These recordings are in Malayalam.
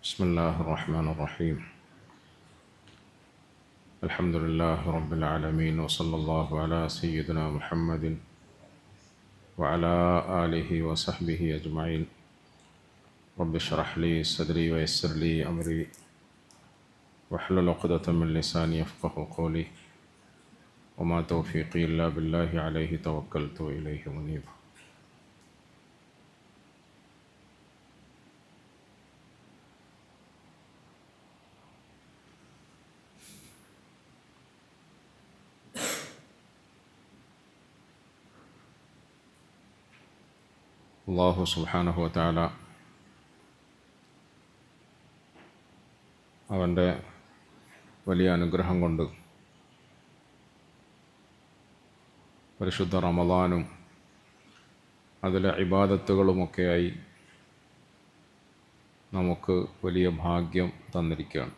بسم الله الرحمن الرحيم. الحمد لله رب العالمين، وصلى الله على سيدنا محمد وعلى آله وصحبه أجمعين. رب اشرح لي صدري ويسر لي أمري واحلل عقدة من لساني يفقه قولي، وما توفيقي إلا بالله عليه توكلت وإليه منيب. അല്ലാഹു സുബ്ഹാനഹു വതആല അവൻ്റെ വലിയ അനുഗ്രഹം കൊണ്ട് പരിശുദ്ധ റമളാനും അതിലെ ഇബാദത്തുകളുമൊക്കെയായി നമുക്ക് വലിയ ഭാഗ്യം തന്നിരിക്കുകയാണ്.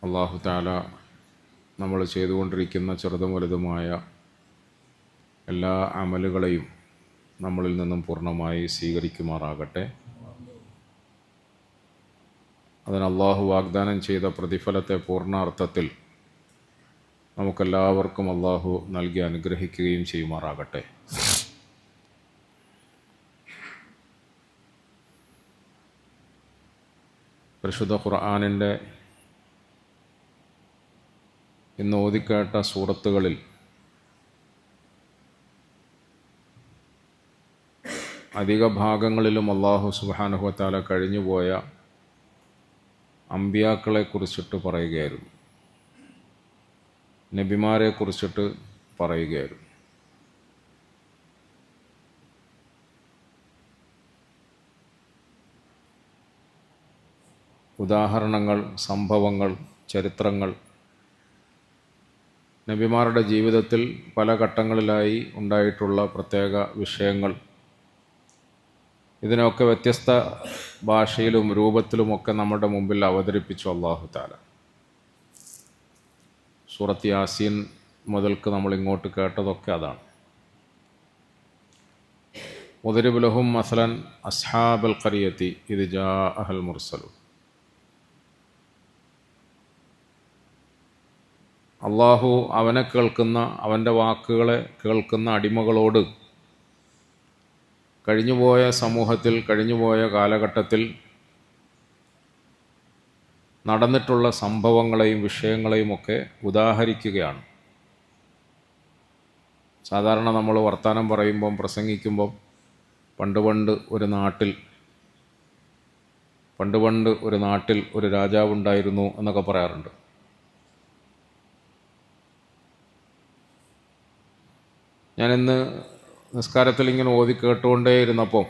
അല്ലാഹു തആല നമ്മൾ ചെയ്തുകൊണ്ടിരിക്കുന്ന ചെറുതും വലുതുമായ എല്ലാ അമലുകളെയും നമ്മളിൽ നിന്നും പൂർണ്ണമായി സ്വീകരിക്കുമാറാകട്ടെ. അതിന് അല്ലാഹു വാഗ്ദാനം ചെയ്ത പ്രതിഫലത്തെ പൂർണ്ണാർത്ഥത്തിൽ നമുക്കെല്ലാവർക്കും അല്ലാഹു നൽകി അനുഗ്രഹിക്കുകയും ചെയ്യുമാറാകട്ടെ. പരിശുദ്ധ ഖുർആനിൻ്റെ ഇന്ന് ഓതിക്കേട്ട സൂറത്തുകളിൽ അധിക ഭാഗങ്ങളിലും അല്ലാഹു സുബ്ഹാനഹു വതആല കഴിഞ്ഞുപോയ അമ്പിയാക്കളെ കുറിച്ചിട്ട് പറയുകയായിരുന്നു, നബിമാരെ കുറിച്ചിട്ട് പറയുകയായിരുന്നു. ഉദാഹരണങ്ങൾ, സംഭവങ്ങൾ, ചരിത്രങ്ങൾ, നബിമാരുടെ ജീവിതത്തിൽ പല ഘട്ടങ്ങളിലായി ഉണ്ടായിട്ടുള്ള പ്രത്യേക വിഷയങ്ങൾ, ഇതിനൊക്കെ വ്യത്യസ്ത ഭാഷയിലും രൂപത്തിലുമൊക്കെ നമ്മുടെ മുമ്പിൽ അവതരിപ്പിച്ചു അല്ലാഹു തആല. സൂറത്ത് യാസീൻ മുതൽക്ക് നമ്മൾ ഇങ്ങോട്ട് കേട്ടതൊക്കെ അതാണ്. വദരിബ് ലഹും മസലൻ അസ്ഹാബൽ ഖറിയത്തി ഇദ് ജാഅഹൽ മുർസലൂൻ. അല്ലാഹു അവനെ കേൾക്കുന്ന, അവൻ്റെ വാക്കുകളെ കേൾക്കുന്ന അടിമകളോട് കഴിഞ്ഞുപോയ സമൂഹത്തിൽ, കഴിഞ്ഞുപോയ കാലഘട്ടത്തിൽ നടന്നിട്ടുള്ള സംഭവങ്ങളെയും വിഷയങ്ങളെയും ഒക്കെ ഉദാഹരിക്കുകയാണ്. സാധാരണ നമ്മൾ വർത്തമാനം പറയുമ്പം, പ്രസംഗിക്കുമ്പം പണ്ട് ഒരു നാട്ടിൽ ഒരു രാജാവുണ്ടായിരുന്നു എന്നൊക്കെ പറയാറുണ്ട്. ഞാനിന്ന് നിസ്കാരത്തിൽ ഇങ്ങനെ ഓതി കേട്ടുകൊണ്ടേയിരുന്നപ്പോൾ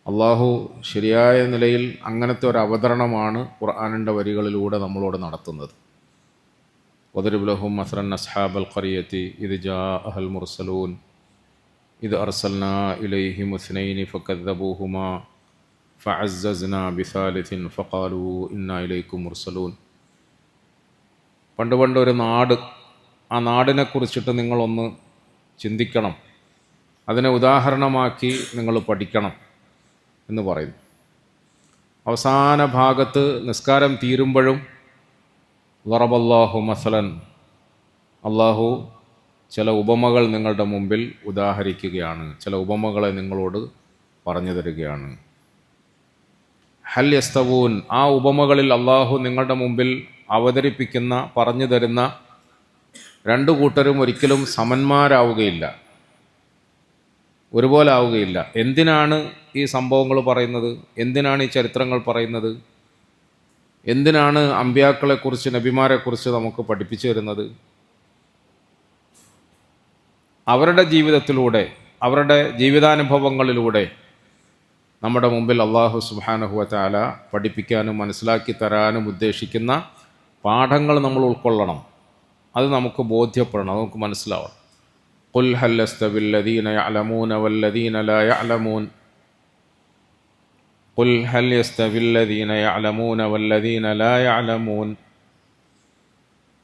അല്ലാഹു ശരിയായ നിലയിൽ അങ്ങനത്തെ ഒരു അവതരണമാണ് ഖുർആനിൻ്റെ വരികളിലൂടെ നമ്മളോട് നടത്തുന്നത്. വദരിബ് ലഹും മസലൻ അസ്ഹാബൽ ഖറിയത്തി ഇദ് ജാഅഹൽ മുർസലൂൻ ഇദ് അർസൽനാ ഇലൈഹിം ഇസ്നൈനി ഫകദ്ദബൂഹുമാ ഫഅസ്സസ്നാ ബിസാലിസിൻ ഫഖാലൂ ഇന്നാ ഇലൈക്കും മുർസലൂൻ. പണ്ട് ഒരു നാട്, ആ നാടിനെക്കുറിച്ചിട്ട് നിങ്ങളൊന്ന് ചിന്തിക്കണം, അതിനെ ഉദാഹരണമാക്കി നിങ്ങൾ പഠിക്കണം എന്ന് പറയുന്നു. അവസാന ഭാഗത്ത് നിസ്കാരം തീരുമ്പോഴും ദറബല്ലാഹു മസലൻ, അല്ലാഹു ചില ഉപമകൾ നിങ്ങളുടെ മുമ്പിൽ ഉദാഹരിക്കുകയാണ്, ചില ഉപമകളെ നിങ്ങളോട് പറഞ്ഞു തരികയാണ്. ഹൽ യസ്തവൂൻ, ആ ഉപമകളിൽ അല്ലാഹു നിങ്ങളുടെ മുമ്പിൽ അവതരിപ്പിക്കുന്ന, പറഞ്ഞു തരുന്ന രണ്ടു കൂട്ടരും ഒരിക്കലും സമന്മാരാവുകയില്ല, ഒരുപോലെ ആവുകയില്ല. എന്തിനാണ് ഈ സംഭവങ്ങൾ പറയുന്നത്? എന്തിനാണ് ഈ ചരിത്രങ്ങൾ പറയുന്നത്? എന്തിനാണ് അമ്പിയാക്കളെക്കുറിച്ച്, നബിമാരെക്കുറിച്ച് നമുക്ക് പഠിപ്പിച്ചു തരുന്നത്? അവരുടെ ജീവിതത്തിലൂടെ, അവരുടെ ജീവിതാനുഭവങ്ങളിലൂടെ നമ്മുടെ മുമ്പിൽ അല്ലാഹു സുബ്ഹാനഹു വതആല പഠിപ്പിക്കാനും മനസ്സിലാക്കി തരാനും ഉദ്ദേശിക്കുന്ന പാഠങ്ങൾ നമ്മൾ ഉൾക്കൊള്ളണം. അത് നമുക്ക് ബോധ്യപ്പെടണം, നമുക്ക് മനസ്സിലാവണം. ഖുൽ ഹൽ യസ്തവിൽ ലദീന യഅലമൂന വല്ലദീന ലാ യഅലമൂൻ, ഖുൽ ഹൽ യസ്തവിൽ ലദീന യഅലമൂന വല്ലദീന ലാ യഅലമൂൻ.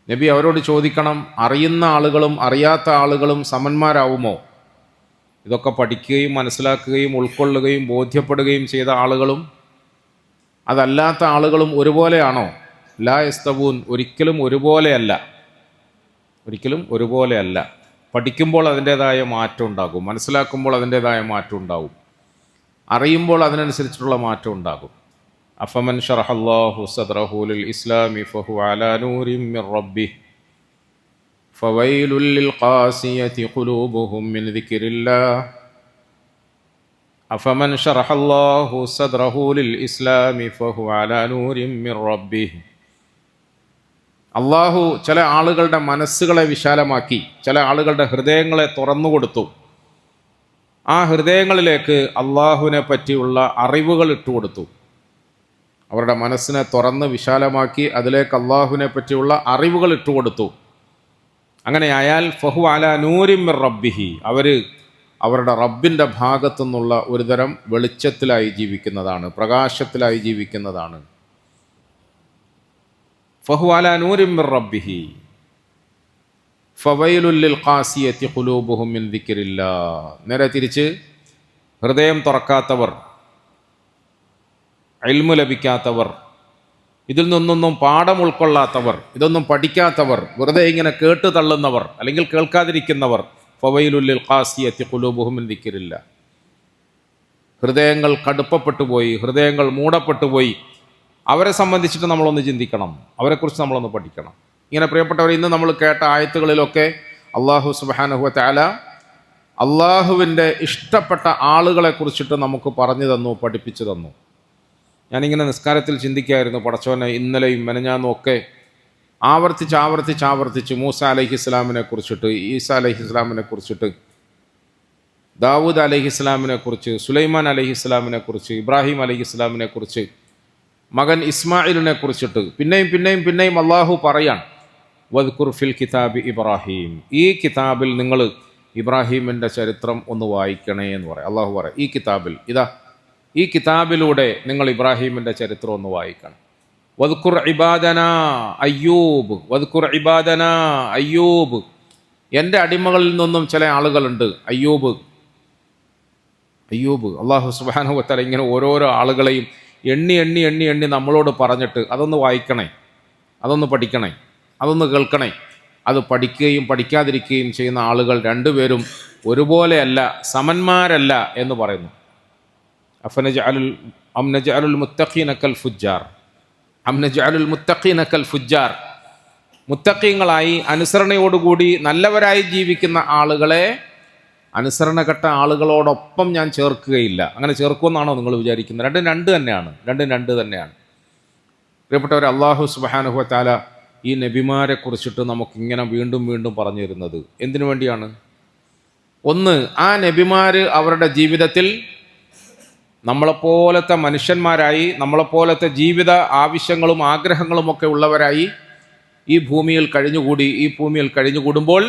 നബി അവരോട് ചോദിക്കണം, അറിയുന്ന ആളുകളും അറിയാത്ത ആളുകളും സമന്മാരാവുമോ? ഇതൊക്കെ പഠിക്കുകയും മനസ്സിലാക്കുകയും ഉൾക്കൊള്ളുകയും ബോധ്യപ്പെടുകയും ചെയ്ത ആളുകളും അതല്ലാത്ത ആളുകളും ഒരുപോലെയാണോ? ലാ യസ്തവൂൻ, ഒരിക്കലും ഒരുപോലെയല്ല. ഒരിക്കലും ഒരുപോലെയല്ല. പഠിക്കുമ്പോൾ അതിൻ്റേതായ മാറ്റം ഉണ്ടാകും, മനസ്സിലാക്കുമ്പോൾ അതിൻ്റേതായ മാറ്റം ഉണ്ടാകും, അറിയുമ്പോൾ അതിനനുസരിച്ചിട്ടുള്ള മാറ്റം ഉണ്ടാകും. അഫമൻ ശറഹല്ലാഹു സദ്റഹു ലിൽ ഇസ്ലാമി ഫഹുവ അലാ നൂരിൻ മിർ റബ്ബിഹി ഫവൈലുൽ ലിൽ ഖാസിയതി ഖുലൂബുഹും മിൻ ദിക്രില്ലാഹ് അഫമൻ ശറഹല്ലാഹു സദ്റഹു ലിൽ ഇസ്ലാമി ഫഹുവ അലാ നൂരിൻ മിർ റബ്ബിഹി. അള്ളാഹു ചില ആളുകളുടെ മനസ്സുകളെ വിശാലമാക്കി, ചില ആളുകളുടെ ഹൃദയങ്ങളെ തുറന്നുകൊടുത്തു. ആ ഹൃദയങ്ങളിലേക്ക് അള്ളാഹുവിനെ പറ്റിയുള്ള അറിവുകൾ ഇട്ടുകൊടുത്തു. അവരുടെ മനസ്സിനെ തുറന്ന് വിശാലമാക്കി അതിലേക്ക് അള്ളാഹുവിനെ പറ്റിയുള്ള അറിവുകൾ ഇട്ടുകൊടുത്തു. അങ്ങനെ ആയാൽ ഫഹു അലാ നൂരിൻ മിർ റബ്ബിഹി, അവർ അവരുടെ റബ്ബിൻ്റെ ഭാഗത്തു നിന്നുള്ള ഒരുതരം വെളിച്ചത്തിലായി ജീവിക്കുന്നതാണ്, പ്രകാശത്തിലായി ജീവിക്കുന്നതാണ്. ഫഹു അലാ നൂരിൻ മിർ റബ്ബിഹി ഫവൈലുൽ ലിൽ ഖാസിയതി ഖുലൂബുഹും മിൻ ദിക്രില്ലാഹ്. നേരെ തിരിച്ച് ഹൃദയം തുറക്കാത്തവർ, ഇൽമു ലഭിക്കാത്തവർ, ഇതിൽ നിന്നൊന്നും പാഠം ഉൾക്കൊള്ളാത്തവർ, ഇതൊന്നും പഠിക്കാത്തവർ, വെറുതെ ഇങ്ങനെ കേട്ട് തള്ളുന്നവർ അല്ലെങ്കിൽ കേൾക്കാതിരിക്കുന്നവർ, ഫവൈലുൽ ലിൽ ഖാസിയതി ഖുലൂബുഹും മിൻ ദിക്രില്ലാഹ്. ഹൃദയങ്ങൾ കടുപ്പപ്പെട്ടു പോയി, ഹൃദയങ്ങൾ മൂടപ്പെട്ടു പോയി. അവരെ സംബന്ധിച്ചിട്ട് നമ്മളൊന്ന് ചിന്തിക്കണം, അവരെക്കുറിച്ച് നമ്മളൊന്ന് പഠിക്കണം. ഇങ്ങനെ പ്രിയപ്പെട്ടവർ, ഇന്ന് നമ്മൾ കേട്ട ആയത്തുകളിലൊക്കെ അള്ളാഹു സുബ്ഹാനഹു വ തആല അള്ളാഹുവിൻ്റെ ഇഷ്ടപ്പെട്ട ആളുകളെ കുറിച്ചിട്ട് നമുക്ക് പറഞ്ഞു തന്നു, പഠിപ്പിച്ചു തന്നു. ഞാനിങ്ങനെ നിസ്കാരത്തിൽ ചിന്തിക്കുകയായിരുന്നു, പടച്ചോനെ ഇന്നലെയും മെനഞ്ഞാന്നും ഒക്കെ ആവർത്തിച്ച് മൂസ അലൈഹിസ്സലാമിനെ കുറിച്ചിട്ട്, ഈസാ അലൈഹിസ്സലാമിനെ കുറിച്ചിട്ട്, ദാവൂദ് അലൈഹിസ്സലാമിനെ കുറിച്ച്, സുലൈമാൻ അലൈഹിസ്സലാമിനെ കുറിച്ച്, ഇബ്രാഹിം അലൈഹിസ്സലാമിനെ കുറിച്ച്, മകൻ ഇസ്മായിലിനെ കുറിച്ചിട്ട് പിന്നെയും അള്ളാഹു പറയാൻ, വദ്കുർ ഫിൽ കിതാബി ഇബ്രാഹിം, ഈ കിതാബിൽ നിങ്ങൾ ഇബ്രാഹിമിൻ്റെ ചരിത്രം ഒന്ന് വായിക്കണേ എന്ന് പറയാം. അള്ളാഹു പറയാം, ഈ കിതാബിൽ, ഇതാ ഈ കിതാബിലൂടെ നിങ്ങൾ ഇബ്രാഹിമിൻ്റെ ചരിത്രം ഒന്ന് വായിക്കണം. വദ്കുർ ഇബാദനാ അയ്യൂബ്, വദ്കുർ ഇബാദനാ അയ്യൂബ്, എൻ്റെ അടിമകളിൽ നിന്നും ചില ആളുകളുണ്ട്. അയ്യൂബ് അള്ളാഹു സുബ്ഹാനഹു വ തആല ഇങ്ങനെ ഓരോരോ ആളുകളെയും എണ്ണി നമ്മളോട് പറഞ്ഞിട്ട് അതൊന്ന് വായിക്കണേ, അതൊന്ന് പഠിക്കണേ, അതൊന്ന് കേൾക്കണേ. അത് പഠിക്കുകയും പഠിക്കാതിരിക്കുകയും ചെയ്യുന്ന ആളുകൾ രണ്ടുപേരും ഒരുപോലെയല്ല, സമന്മാരല്ല എന്ന് പറയുന്നു. അം നജഅലുൽ മുത്തഖീന കൽ ഫുജ്ജാർ, അം നജഅലുൽ മുത്തഖീന കൽ ഫുജ്ജാർ, മുത്തഖീങ്ങളായി അനുസരണയോടുകൂടി നല്ലവരായി ജീവിക്കുന്ന ആളുകളെ അനുസരണഘട്ട ആളുകളോടൊപ്പം ഞാൻ ചേർക്കുകയില്ല. അങ്ങനെ ചേർക്കുമെന്നാണോ നിങ്ങൾ വിചാരിക്കുന്നത്? രണ്ടും രണ്ട് തന്നെയാണ്. പ്രിയപ്പെട്ടവർ, അള്ളാഹു സുബ്ഹാനഹു വ തആല ഈ നബിമാരെ കുറിച്ചിട്ട് നമുക്കിങ്ങനെ വീണ്ടും പറഞ്ഞു തരുന്നത് എന്തിനു വേണ്ടിയാണ്? ഒന്ന്, ആ നബിമാർ അവരുടെ ജീവിതത്തിൽ നമ്മളെപ്പോലത്തെ മനുഷ്യന്മാരായി, നമ്മളെപ്പോലത്തെ ജീവിത ആവശ്യങ്ങളും ആഗ്രഹങ്ങളും ഒക്കെ ഉള്ളവരായി ഈ ഭൂമിയിൽ കഴിഞ്ഞുകൂടുമ്പോൾ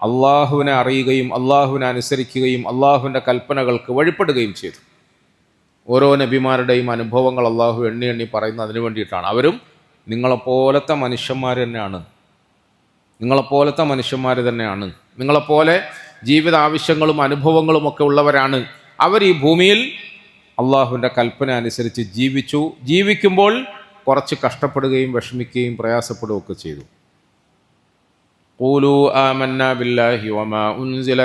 അള്ളാഹുവിനെ അറിയുകയും അള്ളാഹുവിനെ അനുസരിക്കുകയും അള്ളാഹുവിൻ്റെ കൽപ്പനകൾക്ക് വഴിപ്പെടുകയും ചെയ്തു. ഓരോ നബിമാരുടെയും അനുഭവങ്ങൾ അള്ളാഹു എണ്ണി പറയുന്നത് അതിനു വേണ്ടിയിട്ടാണ്. അവരും നിങ്ങളെപ്പോലത്തെ മനുഷ്യന്മാർ തന്നെയാണ്, നിങ്ങളെപ്പോലെ ജീവിത ആവശ്യങ്ങളും അനുഭവങ്ങളും ഒക്കെ ഉള്ളവരാണ്. അവർ ഈ ഭൂമിയിൽ അള്ളാഹുവിൻ്റെ കൽപ്പന അനുസരിച്ച് ജീവിക്കുമ്പോൾ കുറച്ച് കഷ്ടപ്പെടുകയും വിഷമിക്കുകയും പ്രയാസപ്പെടുകയൊക്കെ ചെയ്തു. ഖൂലൂ ആമന്നാ ബില്ലാഹി വമാ ഉൻസില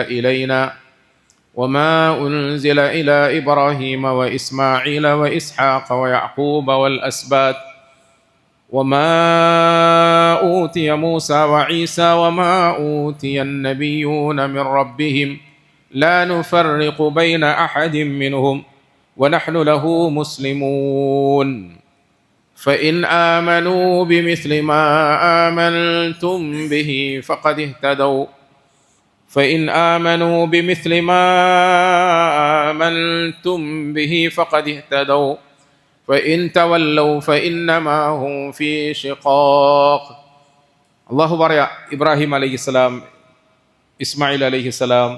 ഇലാ ഇബ്രാഹീമ വഇസ്മാഈല വഇസ്ഹാഖ വയഅഖൂബ വൽഅസ്ബാത്ത് വമാ ഊതിയ മൂസാ വഈസാ വമാ ഊതിയ അന്നബിയ്യൂന മിൻ റബ്ബിഹിം ലാ നുഫർരിഖു ബൈന അഹദിൻ മിൻഹും വനഹ്നു ലഹു മുസ്ലിമൂൻ فإن آمنوا بمثل ما آمنتم به فقد اهتدوا فإن تولوا فإنما هم في شقاق. അള്ളാഹു പറയാ, ഇബ്രാഹിം അലൈഹിസ്സലാം, ഇസ്മായിൽ അലൈഹിസ്സലാം,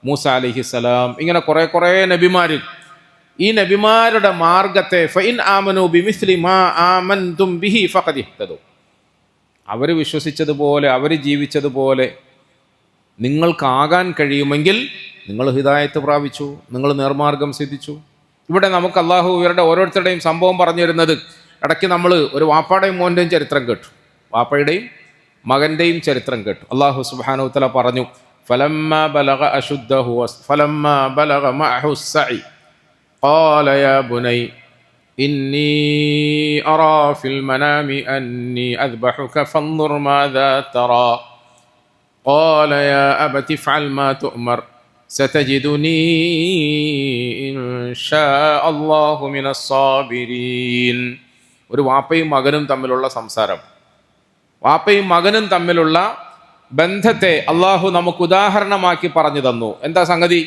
മൂസ അലൈഹിസ്സലാം, ഇങ്ങനെ കുറേ നബിമാർ, ഈ നബിമാരുടെ മാർഗത്തെ ഫഇൻ ആമനു ബിമിസ്ലി മാ ആമൻതും ബിഹി ഫഖദ് ഇഹ്തദു, അവർ വിശ്വസിച്ചതുപോലെ, അവർ ജീവിച്ചതുപോലെ നിങ്ങൾക്കാകാൻ കഴിയുമെങ്കിൽ നിങ്ങൾ ഹിദായത്ത് പ്രാപിച്ചു, നിങ്ങൾ നേർമാർഗം സിദ്ധിച്ചു. ഇവിടെ നമുക്ക് അള്ളാഹു ഇവരുടെ ഓരോരുത്തരുടെയും സംഭവം പറഞ്ഞു തരുന്നത്, ഇടയ്ക്ക് നമ്മൾ ഒരു വാപ്പയുടെയും മോൻ്റെയും ചരിത്രം കേട്ടു, വാപ്പയുടെയും മകൻ്റെയും ചരിത്രം കേട്ടു. അള്ളാഹു സുബ്ഹാനഹു വ തആല പറഞ്ഞു, ഫലമ്മാ ബലഗ അശുദ്ധഹു ഫലമ്മാ ബലഗ മഅഹു السعي قال يا بني إني أرى في المنام أني أذبحك فانظر ماذا ترى قال يا أبت افعل ما تؤمر ستجدني إن شاء الله من الصابرين. ഒരു വാപ്പയും മകനും തമ്മിലുള്ള സംസാരം, വാപ്പയും മകനും തമ്മിലുള്ള ബന്ധത്തെ അള്ളാഹു നമുക്ക് ഉദാഹരണമാക്കി പറഞ്ഞു തന്നു. എന്താ സംഗതി?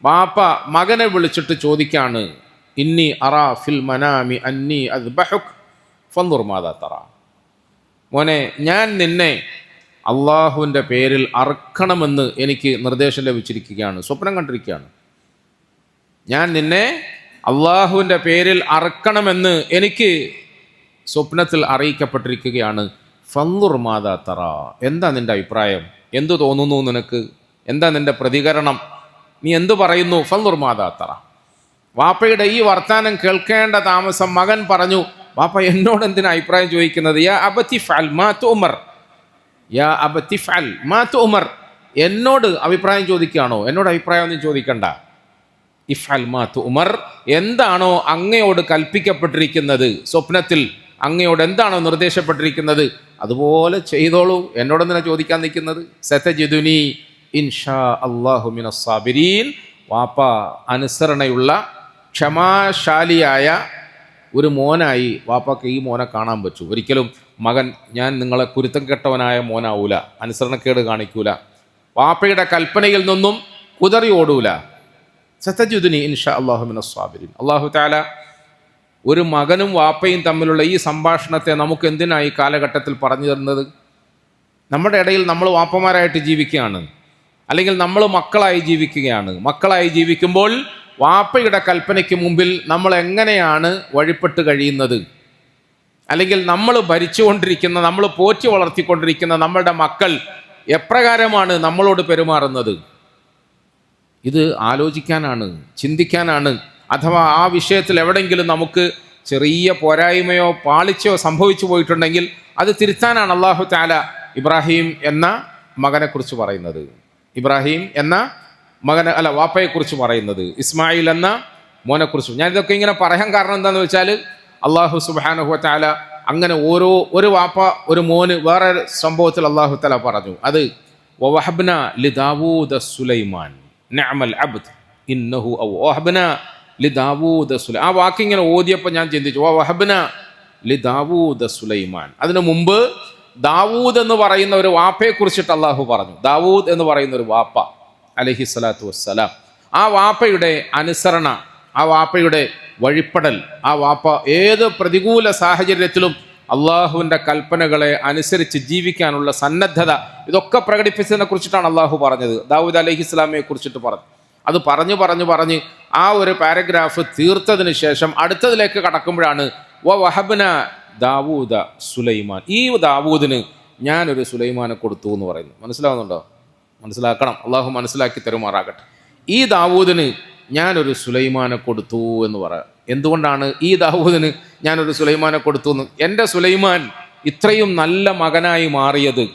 വാപ്പ മകനെ വിളിച്ചിട്ട് ചോദിക്കാണ്, ഇന്നി അറാ ഫിൽ മനാമി അന്നി അദ്ബഹുക് ഫൻദുർ മാദാ തറാ. മോനെ, ഞാൻ നിന്നെ അള്ളാഹുവിൻ്റെ പേരിൽ അറുക്കണമെന്ന് എനിക്ക് നിർദ്ദേശം ലഭിച്ചിരിക്കുകയാണ്, സ്വപ്നം കണ്ടിരിക്കുകയാണ്. ഞാൻ നിന്നെ അള്ളാഹുവിൻ്റെ പേരിൽ അറുക്കണമെന്ന് എനിക്ക് സ്വപ്നത്തിൽ അറിയിക്കപ്പെട്ടിരിക്കുകയാണ്. ഫൻദുർ മാദാ തറാ, എന്താ നിൻ്റെ അഭിപ്രായം? എന്തു തോന്നുന്നു നിനക്ക്? എന്താ നിൻ്റെ പ്രതികരണം? നീ എന്തു പറയുന്നു? ഫൻദുർ മാദാ തറാ. വാപ്പയുടെ ഈ വർത്താനം കേൾക്കേണ്ട താമസം മകൻ പറഞ്ഞു, വാപ്പ എന്നോട് എന്തിനാ അഭിപ്രായം ചോദിക്കുന്നത്? യാ അബതി ഫഅൽ മാ തുഅ്മർ, യാ അബതി ഫഅൽ മാ തുഅ്മർ. എന്നോട് അഭിപ്രായം ചോദിക്കുകയാണോ? എന്നോട് അഭിപ്രായം ഒന്നും ചോദിക്കണ്ട. ഇഫ്അൽ മാ തുഅ്മർ, എന്താണോ അങ്ങയോട് കൽപ്പിക്കപ്പെട്ടിരിക്കുന്നത്, സ്വപ്നത്തിൽ അങ്ങയോട് എന്താണോ നിർദ്ദേശപ്പെട്ടിരിക്കുന്നത് അതുപോലെ ചെയ്തോളൂ. എന്നോടൊന്നിനെ ചോദിക്കാൻ നിൽക്കുന്നത്? സതജിദുനി ഇൻഷാ അല്ലാഹു മിനസ് സാബിരീൻ. വാപ്പ അനുസരണയുള്ള ക്ഷമാശാലിയായ ഒരു മോനായി വാപ്പക്ക് ഈ മോനെ കാണാൻ പറ്റൂ. ഒരിക്കലും മകൻ ഞാൻ നിങ്ങളെ കുരുത്തം കെട്ടവനായ മോനാവൂല, അനുസരണക്കേട് കാണിക്കൂല, വാപ്പയുടെ കൽപ്പനയിൽ നിന്നും കുതറി ഓടൂല. സതജിദുനി ഇൻഷാ അല്ലാഹു മിനസ് സാബിരീൻ. അല്ലാഹു തആല ഒരു മകനും വാപ്പയും തമ്മിലുള്ള ഈ സംഭാഷണത്തെ നമുക്ക് എന്തിനാണ് ഈ കാലഘട്ടത്തിൽ പറഞ്ഞു തരുന്നത്? നമ്മുടെ ഇടയിൽ നമ്മൾ വാപ്പമാരായിട്ട് ജീവിക്കുകയാണ്, അല്ലെങ്കിൽ നമ്മൾ മക്കളായി ജീവിക്കുകയാണ്. മക്കളായി ജീവിക്കുമ്പോൾ വാപ്പയുടെ കൽപ്പനയ്ക്ക് മുമ്പിൽ നമ്മൾ എങ്ങനെയാണ് വഴിപ്പെട്ട് കഴിയുന്നത്? അല്ലെങ്കിൽ നമ്മൾ ഭരിച്ചുകൊണ്ടിരിക്കുന്ന, നമ്മൾ പോറ്റി വളർത്തിക്കൊണ്ടിരിക്കുന്ന നമ്മളുടെ മക്കൾ എപ്രകാരമാണ് നമ്മളോട് പെരുമാറുന്നത്? ഇത് ആലോചിക്കാനാണ്, ചിന്തിക്കാനാണ്. അഥവാ ആ വിഷയത്തിൽ എവിടെയെങ്കിലും നമുക്ക് ചെറിയ പോരായ്മയോ പാളിച്ചയോ സംഭവിച്ചു പോയിട്ടുണ്ടെങ്കിൽ അത് തിരുത്താനാണ് അല്ലാഹു തആല ഇബ്രാഹിം എന്ന മകനെക്കുറിച്ച് പറയുന്നത്. ഇബ്രാഹിം എന്ന വാപ്പയെക്കുറിച്ച് പറയുന്നത്, ഇസ്മായിൽ എന്ന മോനെക്കുറിച്ച്. ഞാനിതൊക്കെ ഇങ്ങനെ പറയാൻ കാരണം എന്താണെന്ന് വെച്ചാൽ, അല്ലാഹു സുബ്ഹാനഹു വ തആല അങ്ങനെ ഒരു വാപ്പ ഒരു മോന് വേറെ സംഭവത്തിൽ അല്ലാഹു തആല പറഞ്ഞു. അത് വവഹബ്ന ലിദാവൂദ സുലൈമാൻ നിഅമൽ അബ്ദ് ഇന്നഹു വഹബ്ന ലിദാവൂദ സുലൈമാൻ. ആ വാക്കിങ്ങനെ ഓതിയപ്പോൾ ഞാൻ ചിന്തിച്ചു, വഹബ്ന ലിദാവൂദ സുലൈമാൻ. അതിനു മുമ്പ് ദാവൂദ് എന്ന് പറയുന്ന ഒരു വാപ്പയെ കുറിച്ചിട്ട് അള്ളാഹു പറഞ്ഞു. ദാവൂദ് എന്ന് പറയുന്ന ഒരു വാപ്പ അലൈഹി സ്വലാത്തു വസ്സലാം. ആ വാപ്പയുടെ അനുസരണ, ആ വാപ്പയുടെ വഴിപ്പെടൽ, ആ വാപ്പ ഏത് പ്രതികൂല സാഹചര്യത്തിലും അള്ളാഹുവിൻ്റെ കൽപ്പനകളെ അനുസരിച്ച് ജീവിക്കാനുള്ള സന്നദ്ധത, ഇതൊക്കെ പ്രകടിപ്പിച്ചതിനെ കുറിച്ചിട്ടാണ് അള്ളാഹു പറഞ്ഞത്. ദാവൂദ് അലൈഹി ഇസ്ലാമിയെ കുറിച്ചിട്ട് പറഞ്ഞു. അത് പറഞ്ഞ് ആ ഒരു പാരഗ്രാഫ് തീർത്തതിന് ശേഷം അടുത്തതിലേക്ക് കടക്കുമ്പോഴാണ് വഹബ്ന ദാവൂദ സുലൈമാൻ, ഈ ദാവൂദിന് ഞാനൊരു സുലൈമാനെ കൊടുത്തു എന്ന് പറയുന്നു. മനസ്സിലാവുന്നുണ്ടോ? മനസ്സിലാക്കണം, അള്ളാഹു മനസ്സിലാക്കി തരുമാറാകട്ടെ. ഈ ദാവൂദിന് ഞാനൊരു സുലൈമാനെ കൊടുത്തു എന്ന് പറയാം. എന്തുകൊണ്ടാണ് ഈ ദാവൂദിന് ഞാനൊരു സുലൈമാനെ കൊടുത്തു എന്ന്? എൻ്റെ സുലൈമാൻ ഇത്രയും നല്ല മകനായി മാറിയത്,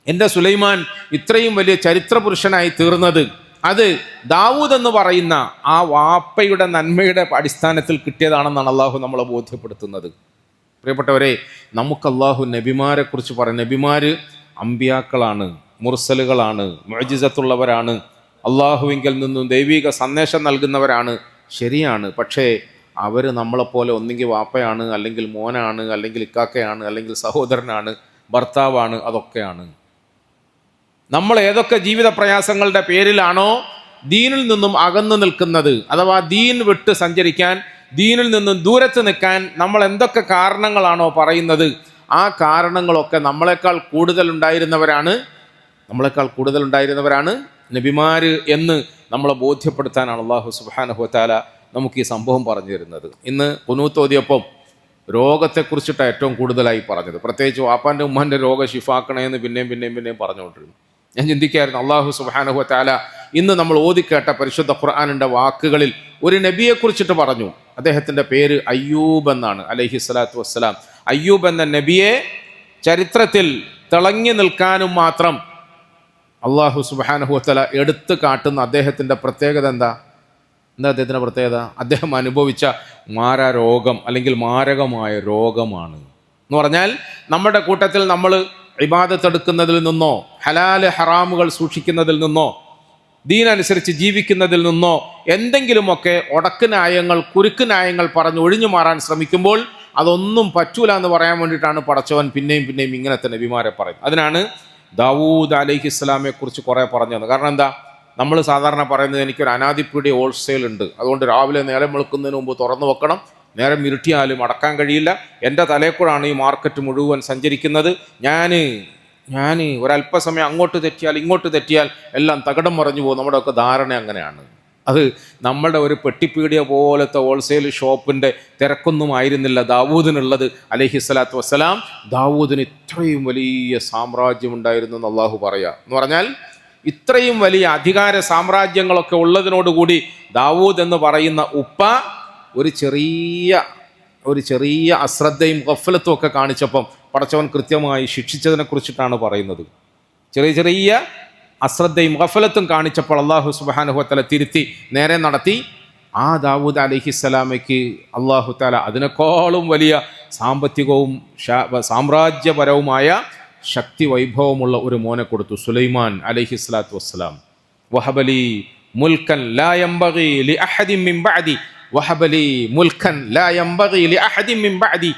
എൻ്റെ സുലൈമാൻ ഇത്രയും വലിയ ചരിത്ര പുരുഷനായി തീർന്നത്, അത് ദാവൂദ് എന്ന് പറയുന്ന ആ വാപ്പയുടെ നന്മയുടെ അടിസ്ഥാനത്തിൽ കിട്ടിയതാണെന്നാണ് അള്ളാഹു നമ്മളെ ബോധ്യപ്പെടുത്തുന്നത്. പ്രിയപ്പെട്ടവരെ, നമുക്ക് അള്ളാഹു നബിമാരെ കുറിച്ച് പറയും. നബിമാര് അമ്പിയാക്കളാണ്, മുർസലുകളാണ്, മുഅ്ജിസത്തുള്ളവരാണ്, അള്ളാഹുവിങ്കിൽ നിന്നും ദൈവിക സന്ദേശം നൽകുന്നവരാണ്. ശരിയാണ്. പക്ഷേ അവർ നമ്മളെപ്പോലെ ഒന്നെങ്കിൽ വാപ്പയാണ്, അല്ലെങ്കിൽ മോനാണ്, അല്ലെങ്കിൽ ഇക്കാക്കയാണ്, അല്ലെങ്കിൽ സഹോദരനാണ്, ഭർത്താവാണ്, അതൊക്കെയാണ്. നമ്മൾ ഏതൊക്കെ ജീവിത പ്രയാസങ്ങളുടെ പേരിലാണോ ദീനിൽ നിന്നും അകന്നു നിൽക്കുന്നത്, അഥവാ ദീൻ വിട്ട് സഞ്ചരിക്കാൻ, ദീനിൽ നിന്നും ദൂരത്ത് നിൽക്കാൻ നമ്മൾ എന്തൊക്കെ കാരണങ്ങളാണോ പറയുന്നത്, ആ കാരണങ്ങളൊക്കെ നമ്മളെക്കാൾ കൂടുതലുണ്ടായിരുന്നവരാണ് നബിമാര് എന്ന് നമ്മളെ ബോധ്യപ്പെടുത്താനാണ് അല്ലാഹു സുബ്ഹാനഹു വ തആല നമുക്ക് ഈ സംഭവം പറഞ്ഞു തരുന്നത്. ഇന്ന് ഖുനൂത്ത് ഓതിയപ്പം രോഗത്തെക്കുറിച്ചിട്ടാണ് ഏറ്റവും കൂടുതലായി പറഞ്ഞത്. പ്രത്യേകിച്ച് വാപ്പാൻ്റെ ഉമ്മാൻ്റെ രോഗം ശിഫാക്കണേന്ന് പിന്നെയും പറഞ്ഞുകൊണ്ടിരുന്നു. ഞാൻ ചിന്തിക്കുകയായിരുന്നു, അള്ളാഹു സുബ്ഹാനഹു വ തആല ഇന്ന് നമ്മൾ ഓതിക്കേട്ട പരിശുദ്ധ ഖുർആനിൻ്റെ വാക്കുകളിൽ ഒരു നബിയെ കുറിച്ചിട്ട് പറഞ്ഞു. അദ്ദേഹത്തിൻ്റെ പേര് അയ്യൂബ് എന്നാണ് അലൈഹി സ്വലാത്തു വസ്സലാം. അയ്യൂബ് എന്ന നബിയെ ചരിത്രത്തിൽ തിളങ്ങി നിൽക്കാനും മാത്രം അള്ളാഹു സുബ്ഹാനഹു വ തആല എടുത്തു കാട്ടുന്ന അദ്ദേഹത്തിൻ്റെ പ്രത്യേകത എന്താ അദ്ദേഹത്തിൻ്റെ പ്രത്യേകത? അദ്ദേഹം അനുഭവിച്ച മാരരോഗം അല്ലെങ്കിൽ മാരകമായ രോഗമാണ്. എന്ന് പറഞ്ഞാൽ നമ്മുടെ കൂട്ടത്തിൽ നമ്മൾ ഇബാദത്തെടുക്കുന്നതിൽ നിന്നോ ഹലാല് ഹറാമുകൾ സൂക്ഷിക്കുന്നതിൽ നിന്നോ ദീനനുസരിച്ച് ജീവിക്കുന്നതിൽ നിന്നോ എന്തെങ്കിലുമൊക്കെ ഉടക്ക് ന്യായങ്ങൾ കുരുക്ക് ന്യായങ്ങൾ പറഞ്ഞ് ഒഴിഞ്ഞു മാറാൻ ശ്രമിക്കുമ്പോൾ അതൊന്നും പറ്റൂല എന്ന് പറയാൻ വേണ്ടിയിട്ടാണ് പടച്ചവൻ പിന്നെയും പിന്നെയും ഇങ്ങനത്തെ നബിമാരെ പറയുന്നത്. അതിനാണ് ദാവൂദ് അലൈഹിസ്സലാമെ കുറിച്ച് കുറേ പറഞ്ഞത്. കാരണം എന്താ, നമ്മൾ സാധാരണ പറയുന്നത് എനിക്കൊരു അനാദിപ്പീടി ഹോൾസെയിൽ ഉണ്ട്, അതുകൊണ്ട് രാവിലെ നേരം വെളുക്കുന്നതിന് മുമ്പ് തുറന്നു വെക്കണം, നേരം ഇരുട്ടിയാലും അടക്കാൻ കഴിയില്ല, എൻ്റെ തലേക്കൂടാണ് ഈ മാർക്കറ്റ് മുഴുവൻ സഞ്ചരിക്കുന്നത്, ഞാൻ ഒരല്പസമയം അങ്ങോട്ട് തെറ്റിയാൽ ഇങ്ങോട്ട് തെറ്റിയാൽ എല്ലാം തകിടം മറിഞ്ഞു പോകും. നമ്മുടെയൊക്കെ ധാരണ അങ്ങനെയാണ്. അത് നമ്മളുടെ ഒരു പെട്ടിപ്പീടിയ പോലത്തെ ഹോൾസെയിൽ ഷോപ്പിൻ്റെ തിരക്കൊന്നും ആയിരുന്നില്ല ദാവൂദിനുള്ളത് അലൈഹിസ്സലാത്തു വസ്സലാം. ദാവൂദിന് ഇത്രയും വലിയ സാമ്രാജ്യം ഉണ്ടായിരുന്നു എന്ന് അള്ളാഹു പറയാ. എന്ന് പറഞ്ഞാൽ ഇത്രയും വലിയ അധികാര സാമ്രാജ്യങ്ങളൊക്കെ ഉള്ളതിനോടുകൂടി ദാവൂദ് എന്ന് പറയുന്ന ഉപ്പ ഒരു ചെറിയ അശ്രദ്ധയും ഗഫലത്തും ഒക്കെ കാണിച്ചപ്പം പടച്ചവൻ കൃത്യമായി ശിക്ഷിച്ചതിനെ കുറിച്ചിട്ടാണ് പറയുന്നത്. ചെറിയ അശ്രദ്ധയും ഗഫലത്തും കാണിച്ചപ്പോൾ അള്ളാഹു സുബ്ഹാനഹു വ തആല തിരുത്തി നേരെ നടത്തി. ആ ദാവൂദ് അലൈഹിസ്സലാമയ്ക്ക് അള്ളാഹു തആല അതിനേക്കാളും വലിയ സാമ്പത്തികവും സാമ്രാജ്യപരവുമായ ശക്തി വൈഭവമുള്ള ഒരു മോനെ കൊടുത്തു, സുലൈമാൻ അലൈഹിസ്സലാത്തു വസ്സലാം. വഹബലി മുൽക്കൻ ലാ യംബഗി ലി അഹദിൻ മിൻ ബഅദി വഹബലി മുൽക്കൻ ലാ യംബഗി ലി അഹദിൻ മിൻ ബഅദി.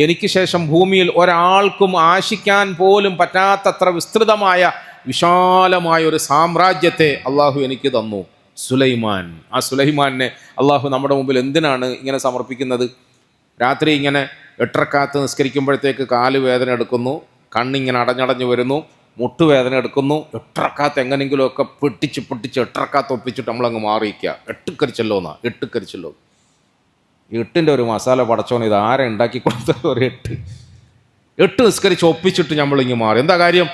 എനിക്ക് ശേഷം ഭൂമിയിൽ ഒരാൾക്കും ആശിക്കാൻ പോലും പറ്റാത്തത്ര വിസ്തൃതമായ വിശാലമായ ഒരു സാമ്രാജ്യത്തെ അള്ളാഹു എനിക്ക് തന്നു, സുലൈമാൻ. ആ സുലൈമാനെ അള്ളാഹു നമ്മുടെ മുമ്പിൽ എന്തിനാണ് ഇങ്ങനെ സമർപ്പിക്കുന്നത്? രാത്രി ഇങ്ങനെ 8 റക്അത്ത് നിസ്കരിക്കുമ്പോഴത്തേക്ക് കാല് വേദന എടുക്കുന്നു, കണ്ണിങ്ങനെ അടഞ്ഞടഞ്ഞു വരുന്നു, മുട്ടുവേദന എടുക്കുന്നു. 8 റക്അത്ത് എങ്ങനെയെങ്കിലുമൊക്കെ പൊട്ടിച്ച് 8 റക്അത്ത് ഒപ്പിച്ചിട്ട് നമ്മളങ്ങ് മാറിയിക്കുക. 8 കരിച്ചല്ലോ. 8ൻ്റെ ഒരു മസാല പടച്ചോന്ന് ഇത് ആരെ ഉണ്ടാക്കി കൊടുത്ത ഒരു 8 നിസ്കരിച്ച് ഒപ്പിച്ചിട്ട് നമ്മളിങ്ങ് മാറി. എന്താ കാര്യം?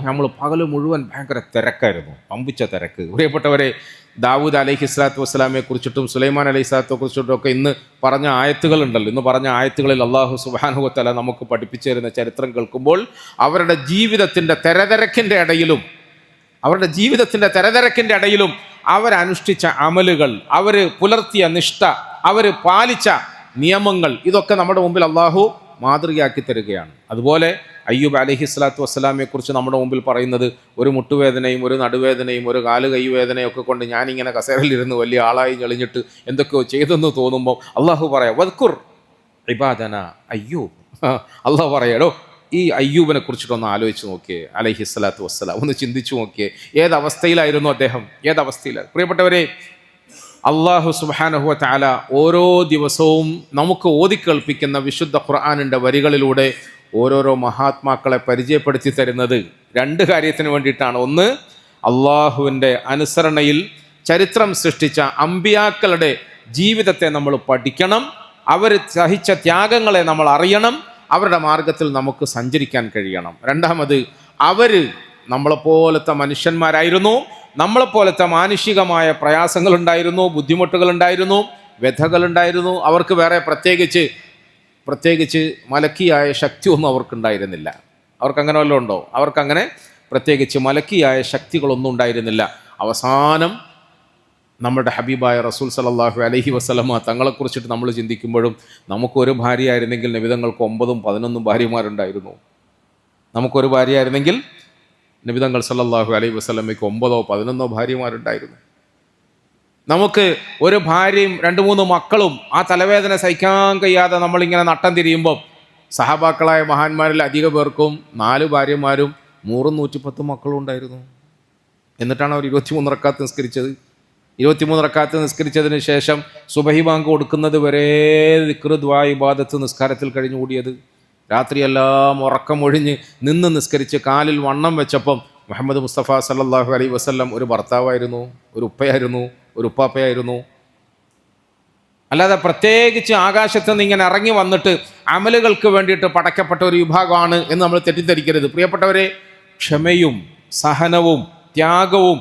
നമ്മൾ പകൽ മുഴുവൻ ഭയങ്കര തിരക്കായിരുന്നു, പമ്പിച്ച തിരക്ക്. പ്രിയപ്പെട്ടവരെ, ദാവൂദ് അലൈഹിസ്സലാത്തു വസ്സലാമെ കുറിച്ചിട്ടും സുലൈമാൻ അലൈഹിസ്സലാത്തു കുറിച്ചിട്ടും ഒക്കെ ഇന്ന് പറഞ്ഞ ആയത്തുകളുണ്ടല്ലോ. ഇന്ന് പറഞ്ഞ ആയത്തുകളിൽ അള്ളാഹു സുബ്ഹാനഹു വ തആല നമുക്ക് പഠിപ്പിച്ചു തരുന്ന ചരിത്രം കേൾക്കുമ്പോൾ അവരുടെ ജീവിതത്തിൻ്റെ തെരതിരക്കിൻ്റെ ഇടയിലും അവരനുഷ്ഠിച്ച അമലുകൾ, അവർ പുലർത്തിയ നിഷ്ഠ, അവർ പാലിച്ച നിയമങ്ങൾ, ഇതൊക്കെ നമ്മുടെ മുമ്പിൽ അള്ളാഹു മാതൃകയാക്കി തരികയാണ്. അതുപോലെ അയ്യൂബ് അലൈഹിസ്സലാത്തു വസ്സലാമെ കുറിച്ച് നമ്മുടെ മുമ്പിൽ പറയുന്നത് ഒരു മുട്ടുവേദനയും ഒരു നടുവേദനയും ഒരു കാല് കൈവേദനയും ഒക്കെ കൊണ്ട് ഞാനിങ്ങനെ കസേരയിലിരുന്ന് വലിയ ആളായി ഞെളിഞ്ഞിട്ട് എന്തൊക്കെയോ ചെയ്തെന്ന് തോന്നുമ്പോൾ അള്ളാഹു പറയാം വദ്കുർ ഇബാദന അയ്യൂബ്. അള്ളാഹു പറയാടോ ഈ അയ്യൂബിനെ കുറിച്ചിട്ടൊന്ന് ആലോചിച്ച് നോക്കിയേ അലൈഹിസ്സലാത്തു വസ്സലാം, ഒന്ന് ചിന്തിച്ചു നോക്കിയേ ഏതവസ്ഥയിലായിരുന്നു അദ്ദേഹം, ഏതവസ്ഥയിലായിരുന്നു. പ്രിയപ്പെട്ടവരെ, അള്ളാഹു സുബ്ഹാനഹു വ തആല ഓരോ ദിവസവും നമുക്ക് ഓതിക്കേൾപ്പിക്കുന്ന വിശുദ്ധ ഖുർആനിൻ്റെ വരികളിലൂടെ ഓരോരോ മഹാത്മാക്കളെ പരിചയപ്പെടുത്തി തരുന്നത് 2 കാര്യത്തിന് വേണ്ടിയിട്ടാണ്. ഒന്ന്, അള്ളാഹുവിൻ്റെ അനുസരണയിൽ ചരിത്രം സൃഷ്ടിച്ച അമ്പിയാക്കളുടെ ജീവിതത്തെ നമ്മൾ പഠിക്കണം, അവർ സഹിച്ച ത്യാഗങ്ങളെ നമ്മൾ അറിയണം, അവരുടെ മാർഗത്തിൽ നമുക്ക് സഞ്ചരിക്കാൻ കഴിയണം. രണ്ടാമത്, അവർ നമ്മളെപ്പോലത്തെ മനുഷ്യന്മാരായിരുന്നു, നമ്മളെപ്പോലത്തെ മാനുഷികമായ പ്രയാസങ്ങളുണ്ടായിരുന്നു, ബുദ്ധിമുട്ടുകളുണ്ടായിരുന്നു, വ്യഥകളുണ്ടായിരുന്നു. അവർക്ക് വേറെ പ്രത്യേകിച്ച് മലക്കിയായ ശക്തിയൊന്നും അവർക്കുണ്ടായിരുന്നില്ല. അവർക്കങ്ങനെ വല്ലതും ഉണ്ടോ? അവർക്കങ്ങനെ പ്രത്യേകിച്ച് മലക്കിയായ ശക്തികളൊന്നും ഉണ്ടായിരുന്നില്ല. അവസാനം നമ്മുടെ ഹബീബായ റസൂൽ സല്ലല്ലാഹു അലൈഹി വസല്ലമ തങ്ങളെക്കുറിച്ചിട്ട് നമ്മൾ ചിന്തിക്കുമ്പോഴും നമുക്കൊരു ഭാര്യ ആയിരുന്നെങ്കിൽ നബിതങ്ങൾക്ക് 9ഉം 11ഉം ഭാര്യമാരുണ്ടായിരുന്നു. നമുക്കൊരു ഭാര്യ ആയിരുന്നെങ്കിൽ നബിതങ്ങൾ സല്ലല്ലാഹു അലൈഹി വസല്ലമയ്ക്ക് 9ഓ 11ഓ ഭാര്യമാരുണ്ടായിരുന്നു. നമുക്ക് ഒരു ഭാര്യയും 2-3 മക്കളും ആ തലവേദന സഹിക്കാൻ കഴിയാതെ നമ്മളിങ്ങനെ നട്ടം തിരിയുമ്പം സഹാബാക്കളായ മഹാന്മാരിൽ അധിക പേർക്കും 4 ഭാര്യമാരും 110 മക്കളും ഉണ്ടായിരുന്നു. എന്നിട്ടാണ് അവർ 23 റക്അത്ത് നിസ്കരിച്ചത്. 23 റക്അത്ത് നിസ്കരിച്ചതിന് ശേഷം സുബഹി ബാങ്ക് കൊടുക്കുന്നത് വരെ ദിക്ർ ദുആ ഇബാദത്ത് നിസ്കാരത്തിൽ കഴിഞ്ഞുകൂടിയത്. രാത്രിയെല്ലാം ഉറക്കമൊഴിഞ്ഞ് നിന്ന് നിസ്കരിച്ച് കാലിൽ വണ്ണം വെച്ചപ്പം മുഹമ്മദ് മുസ്തഫ സല്ലല്ലാഹു അലൈഹി വസല്ലം ഒരു ഭർത്താവായിരുന്നു, ഒരു ഉപ്പയായിരുന്നു, ഒരു ഉപ്പാപ്പയായിരുന്നു. അല്ലാതെ പ്രത്യേകിച്ച് ആകാശത്ത് നിന്ന് ഇങ്ങനെ ഇറങ്ങി വന്നിട്ട് അമലുകൾക്ക് വേണ്ടിയിട്ട് പടക്കപ്പെട്ട ഒരു വിഭാഗമാണ് എന്ന് നമ്മൾ തെറ്റിദ്ധരിക്കരുത്. പ്രിയപ്പെട്ടവരെ, ക്ഷമയും സഹനവും ത്യാഗവും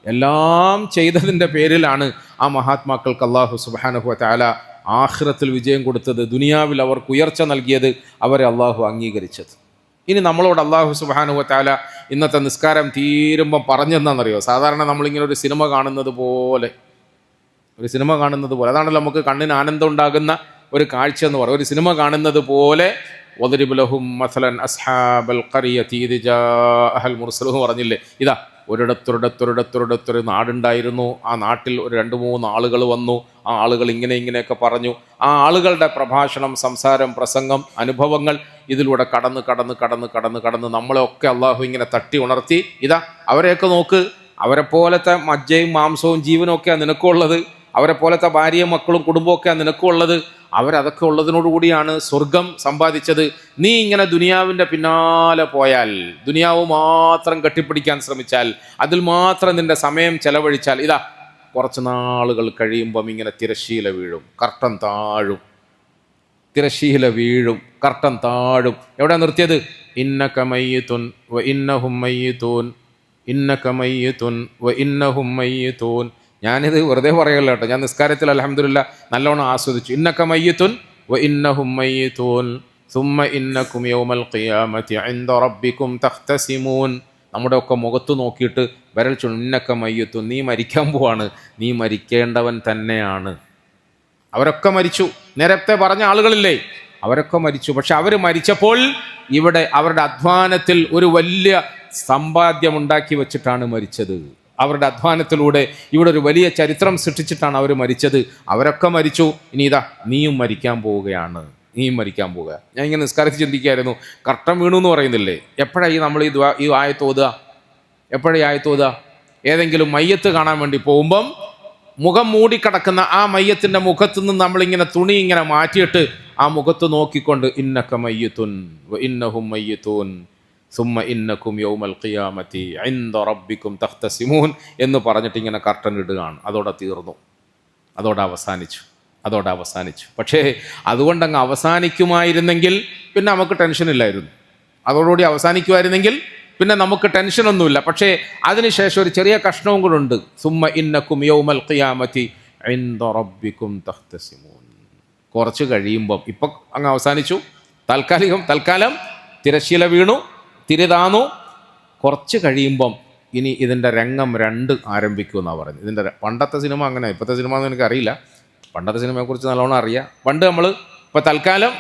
എല്ലാം ചെയ്തതിൻ്റെ പേരിലാണ് ആ മഹാത്മാക്കൾക്ക് അല്ലാഹു സുബ്ഹാനഹു വ തആല ആഖിറത്തിൽ വിജയം കൊടുത്തത്, ദുനിയാവിൽ അവർക്ക് ഉയർച്ച നൽകിയത്, അവരെ അല്ലാഹു അംഗീകരിച്ചത്. ഇനി നമ്മളോട് അല്ലാഹു സുബ്ഹാനഹു വ തആല ഇന്നത്തെ നിസ്കാരം തീരുമ്പം പറഞ്ഞെന്താണെന്നറിയോ? സാധാരണ നമ്മളിങ്ങനെ ഒരു സിനിമ കാണുന്നത് പോലെ, അതാണല്ലോ നമുക്ക് കണ്ണിന് ആനന്ദം ഉണ്ടാകുന്ന ഒരു കാഴ്ച എന്ന് പറയും. ഒരു സിനിമ കാണുന്നത് പോലെ വദ്രിബ് ലഹും മസലൻ അസ്ഹാബൽ ഖറിയതി ഇദ് ജാഅഹൽ മുർസലൂൻ പറഞ്ഞില്ലേ? ഇതാ ഒരിടത്തൊരിടത്തൊരു നാടുണ്ടായിരുന്നു. ആ നാട്ടിൽ ഒരു 2-3 ആളുകൾ വന്നു. ആ ആളുകൾ ഇങ്ങനെയൊക്കെ പറഞ്ഞു. ആ ആളുകളുടെ പ്രഭാഷണം, സംസാരം, പ്രസംഗം, അനുഭവങ്ങൾ ഇതിലൂടെ കടന്ന് നമ്മളെയൊക്കെ അള്ളാഹു ഇങ്ങനെ തട്ടി ഉണർത്തി. ഇതാ അവരെയൊക്കെ നോക്ക്, അവരെ പോലത്തെ മജ്ജയും മാംസവും ജീവനും ഒക്കെയാണ് നിനക്കുള്ളത്. അവരെ പോലത്തെ ഭാര്യയും മക്കളും കുടുംബമൊക്കെയാണ് നിനക്കുള്ളത്. അവരതൊക്കെ ഉള്ളതിനോടുകൂടിയാണ് സ്വർഗം സമ്പാദിച്ചത്. നീ ഇങ്ങനെ ദുനിയാവിൻ്റെ പിന്നാലെ പോയാൽ, ദുനിയാവ് മാത്രം കെട്ടിപ്പിടിക്കാൻ ശ്രമിച്ചാൽ, അതിൽ മാത്രം നിന്റെ സമയം ചെലവഴിച്ചാൽ, ഇതാ കുറച്ച് നാളുകൾ കഴിയുമ്പം ഇങ്ങനെ തിരശ്ശീല വീഴും, കർട്ടൻ താഴും. എവിടെ നിർത്തിയത്? ഇന്നക മയ്യിതുൻ വ ഇന്നഹും മയ്യിതൂൻ, ഇന്നക മയ്യിതുൻ വ ഇന്നഹും മയ്യിതൂൻ. ഞാനിത് വെറുതെ പറയല്ല കേട്ടോ, ഞാൻ നിസ്കാരത്തിൽ അൽഹംദുലില്ലാ നല്ലോണം ആസ്വദിച്ചു. ഇന്നക മയ്യിതുൻ വ ഇന്നഹും മയ്യിതൂൻ സുമ്മ ഇന്നകും യൗമൽ ഖിയാമത്തി ഇൻദ റബ്ബികും തഖ്തസിമൂൻ. നമ്മുടെ ഒക്കെ മുഖത്ത് നോക്കിയിട്ട് വിരൽ ചൂണ്ടി, ഇന്നക മയ്യിതുൻ, നീ മരിക്കാൻ പോവാണ്, നീ മരിക്കേണ്ടവൻ തന്നെയാണ്. അവരൊക്കെ മരിച്ചു, നേരത്തെ പറഞ്ഞ ആളുകളില്ലേ, അവരൊക്കെ മരിച്ചു. പക്ഷെ അവർ മരിച്ചപ്പോൾ ഇവിടെ അവരുടെ അധ്വാനത്തിൽ ഒരു വലിയ സമ്പാദ്യം ഉണ്ടാക്കി വെച്ചിട്ടാണ് മരിച്ചത്. അവരുടെ അധ്വാനത്തിലൂടെ ഇവിടെ ഒരു വലിയ ചരിത്രം സൃഷ്ടിച്ചിട്ടാണ് അവർ മരിച്ചത്. അവരൊക്കെ മരിച്ചു. ഇനി ഇതാ നീയും മരിക്കാൻ പോവുകയാണ്. ഞാൻ ഇങ്ങനെ നിസ്കാരത്തിൽ ചിന്തിക്കുകയായിരുന്നു, കർട്ടൻ വീണു എന്ന് പറയുന്നില്ലേ, എപ്പോഴാണ് നമ്മൾ ഈ ആയത്ത് ഓതുക? ഏതെങ്കിലും മയ്യത്ത് കാണാൻ വേണ്ടി പോകുമ്പം മുഖം മൂടിക്കിടക്കുന്ന ആ മയ്യത്തിൻ്റെ മുഖത്തു നിന്ന് നമ്മളിങ്ങനെ തുണി ഇങ്ങനെ മാറ്റിയിട്ട് ആ മുഖത്ത് നോക്കിക്കൊണ്ട് ഇന്നക മയ്യിതുൻ വ ഇന്നഹും മയ്യിതൂൻ സുമ്മ ഇന്നകും യൗമൽ ഖിയാമത്തി ഇൻദ റബ്ബികും തഖ്തസിമൂൻ എന്ന് പറഞ്ഞിട്ട് ഇങ്ങനെ കർട്ടൻ ഇടുകയാണ്. അതോടെ തീർന്നു, അതോടെ അവസാനിച്ചു. പക്ഷേ അതുകൊണ്ടങ്ങ് അവസാനിക്കുമായിരുന്നെങ്കിൽ പിന്നെ നമുക്ക് ടെൻഷനില്ലായിരുന്നു. അതോടുകൂടി അവസാനിക്കുമായിരുന്നെങ്കിൽ പിന്നെ നമുക്ക് ടെൻഷനൊന്നുമില്ല. പക്ഷേ അതിനുശേഷം ഒരു ചെറിയ കഷ്ണവും കൂടെ ഉണ്ട്. സുമ്മ ഇന്നകും യൗമൽ ഖിയാമത്തി ഇൻദ റബ്ബികും തഖ്തസിമൂൻ. കുറച്ച് കഴിയുമ്പം, ഇപ്പം അങ്ങ് അവസാനിച്ചു, തൽക്കാലം തിരശ്ശീല വീണു, തിരിതാന്നു. കുറച്ച് കഴിയുമ്പം ഇനി ഇതിൻ്റെ രംഗം 2 ആരംഭിക്കുമെന്നാണ് പറയുന്നത്. ഇതിൻ്റെ പണ്ടത്തെ സിനിമ അങ്ങനെ, ഇപ്പോഴത്തെ സിനിമ ഒന്നും എനിക്കറിയില്ല. പണ്ടത്തെ സിനിമയെക്കുറിച്ച് നല്ലോണം അറിയാം. പണ്ട് നമ്മൾ, ഇപ്പോൾ തൽക്കാലം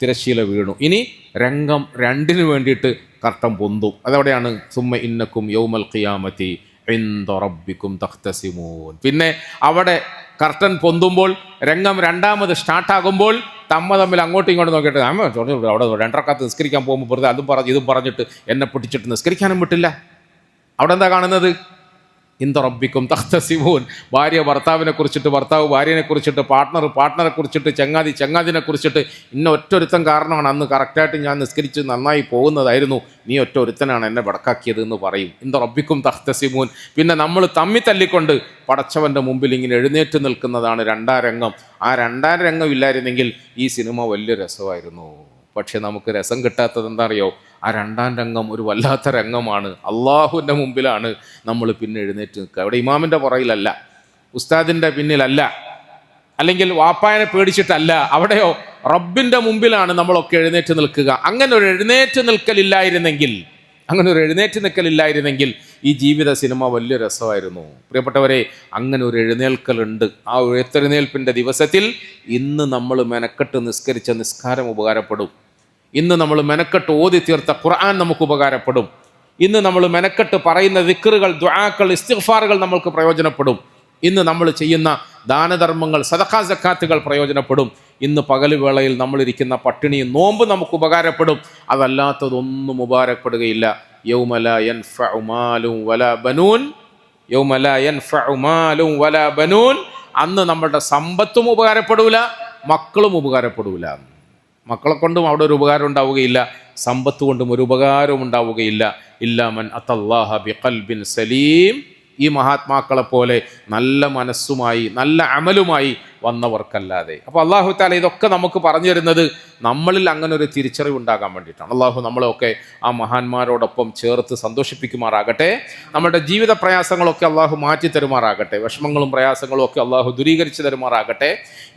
തിരശ്ശീല വീണു, ഇനി രംഗം 2 വേണ്ടിയിട്ട് കർട്ടൻ പൊന്തും. അതെവിടെയാണ്? സുമ്മ ഇന്നക്കും യൗമൽ ഖിയാമത്തി ഇൻദ റബ്ബികും തഖ്തസിമൂൻ. പിന്നെ അവിടെ കർട്ടൻ പൊന്തുമ്പോൾ, രംഗം 2ാമത് സ്റ്റാർട്ടാകുമ്പോൾ തമ്മിൽ അങ്ങോട്ടും ഇങ്ങോട്ടും നോക്കിയിട്ട് അവിടെ 2 റക്അത്ത് നിസ്കരിക്കാൻ പോകുമ്പോൾ വെറുതെ ഇതും പറഞ്ഞിട്ട് എന്നെ പൊട്ടിച്ചിട്ട് നിസ്കരിക്കാനും വിട്ടില്ല. അവിടെ എന്താ കാണുന്നത്? ഇൻദ റബ്ബികും തഖ്തസിമൂൻ. ഭാര്യ ഭർത്താവിനെ കുറിച്ചിട്ട്, ഭർത്താവ് ഭാര്യനെ കുറിച്ചിട്ട്, പാർട്ട്ണറെ കുറിച്ചിട്ട്, ചങ്ങാതിനെ കുറിച്ചിട്ട്, ഇന്ന ഒറ്റൊരുത്തൻ കാരണമാണ് അന്ന് കറക്റ്റായിട്ട് ഞാൻ നിസ്കരിച്ച് നന്നായി പോകുന്നതായിരുന്നു, നീ ഒറ്റൊരുത്തനാണ് എന്നെ വടക്കാക്കിയത് എന്ന് പറയും. ഇൻദ റബ്ബികും തഖ്തസിമൂൻ. പിന്നെ നമ്മൾ തല്ലിക്കൊണ്ട് പടച്ചവൻ്റെ മുമ്പിൽ ഇങ്ങനെ എഴുന്നേറ്റ് നിൽക്കുന്നതാണ് 2ാം രംഗം. ആ 2ാം രംഗം ഇല്ലായിരുന്നെങ്കിൽ ഈ സിനിമ വലിയ രസമായിരുന്നു. പക്ഷെ നമുക്ക് രസം കിട്ടാത്തത് എന്താ അറിയോ? ആ 2ാം രംഗം ഒരു വല്ലാത്ത രംഗമാണ്. അള്ളാഹുവിൻ്റെ മുമ്പിലാണ് നമ്മൾ പിന്നെ എഴുന്നേറ്റ് നിൽക്കുക. അവിടെ ഇമാമിൻ്റെ പുറകിലല്ല, ഉസ്താദിൻ്റെ പിന്നിലല്ല, അല്ലെങ്കിൽ വാപ്പായനെ പേടിച്ചിട്ടല്ല. അവിടെയോ റബ്ബിൻ്റെ മുമ്പിലാണ് നമ്മളൊക്കെ എഴുന്നേറ്റ് നിൽക്കുക. അങ്ങനെ ഒരു എഴുന്നേറ്റ് നിൽക്കലില്ലായിരുന്നെങ്കിൽ ഈ ജീവിത സിനിമ വലിയ രസമായിരുന്നു. പ്രിയപ്പെട്ടവരെ, അങ്ങനെ ഒരു എഴുന്നേൽക്കലുണ്ട്. ആ എഴുത്തെഴുന്നേൽപ്പിൻ്റെ ദിവസത്തിൽ ഇന്ന് നമ്മൾ മെനക്കെട്ട് നിസ്കരിച്ച നിസ്കാരം ഉപകാരപ്പെടും. ഇന്ന് നമ്മൾ മെനക്കെട്ട് ഓതി തീർത്ത ഖുർആൻ നമുക്ക് ഉപകാരപ്പെടും. ഇന്ന് നമ്മൾ മെനക്കെട്ട് പറയുന്ന ദിക്റുകൾ, ദുആകൾ, ഇസ്തിഗ്ഫാറുകൾ നമ്മൾക്ക് പ്രയോജനപ്പെടും. ഇന്ന് നമ്മൾ ചെയ്യുന്ന ദാനധർമ്മങ്ങൾ, സദഖാ സക്കാത്തുകൾ പ്രയോജനപ്പെടും. ഇന്ന് പകൽ വേളയിൽ നമ്മളിരിക്കുന്ന പട്ടിണിയും നോമ്പ് നമുക്ക് ഉപകാരപ്പെടും. അതല്ലാത്തതൊന്നും ഉപകാരപ്പെടുകയില്ല. യൗമ ലാ യൻഫഉ മാലും വലാ ബനൂൻ. അന്ന് നമ്മളുടെ സമ്പത്തും ഉപകാരപ്പെടൂല, മക്കളും ഉപകാരപ്പെടൂല. മക്കളെ കൊണ്ടും അവിടെ ഒരു ഉപകാരം ഉണ്ടാവുകയില്ല, സമ്പത്ത് കൊണ്ടും ഒരു ഉപകാരവും ഉണ്ടാവുകയില്ല. ഇല്ലാ മൻ അത്തല്ലാഹ ബിഖൽബിൻ സലീം. ഈ മഹാത്മാക്കളെ പോലെ നല്ല മനസ്സുമായി നല്ല അമലുമായി വന്നവർക്കല്ലാതെ. അപ്പോൾ അള്ളാഹു തആല ഇതൊക്കെ നമുക്ക് പറഞ്ഞു തരുന്നത് നമ്മളിൽ അങ്ങനെ ഒരു തിരിച്ചറിവ് ഉണ്ടാകാൻ വേണ്ടിയിട്ടാണ്. അള്ളാഹു നമ്മളെയൊക്കെ ആ മഹാന്മാരോടൊപ്പം ചേർത്ത് സന്തോഷിപ്പിക്കുമാറാകട്ടെ. നമ്മുടെ ജീവിത പ്രയാസങ്ങളൊക്കെ അള്ളാഹു മാറ്റി തരുമാറാകട്ടെ. വിഷമങ്ങളും പ്രയാസങ്ങളും ഒക്കെ അള്ളാഹു ദൂരീകരിച്ച് തരുമാറാകട്ടെ.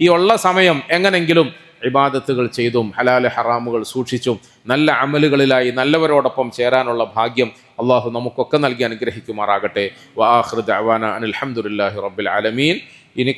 ഈ ഉള്ള സമയം എങ്ങനെങ്കിലും ഇബാദത്തുകൾ ചെയ്തും ഹലാൽ ഹറാമുകൾ സൂക്ഷിച്ചും നല്ല അമലുകളിലായി നല്ലവരോടൊപ്പം ചേരാനുള്ള ഭാഗ്യം അള്ളാഹു നമുക്കൊക്കെ നൽകി അനുഗ്രഹിക്കുമാറാകട്ടെ. വആഖിറു ദഅവാന അനിൽ ഹംദുലില്ലാഹി റബ്ബിൽ ആലമീൻ. ഇനി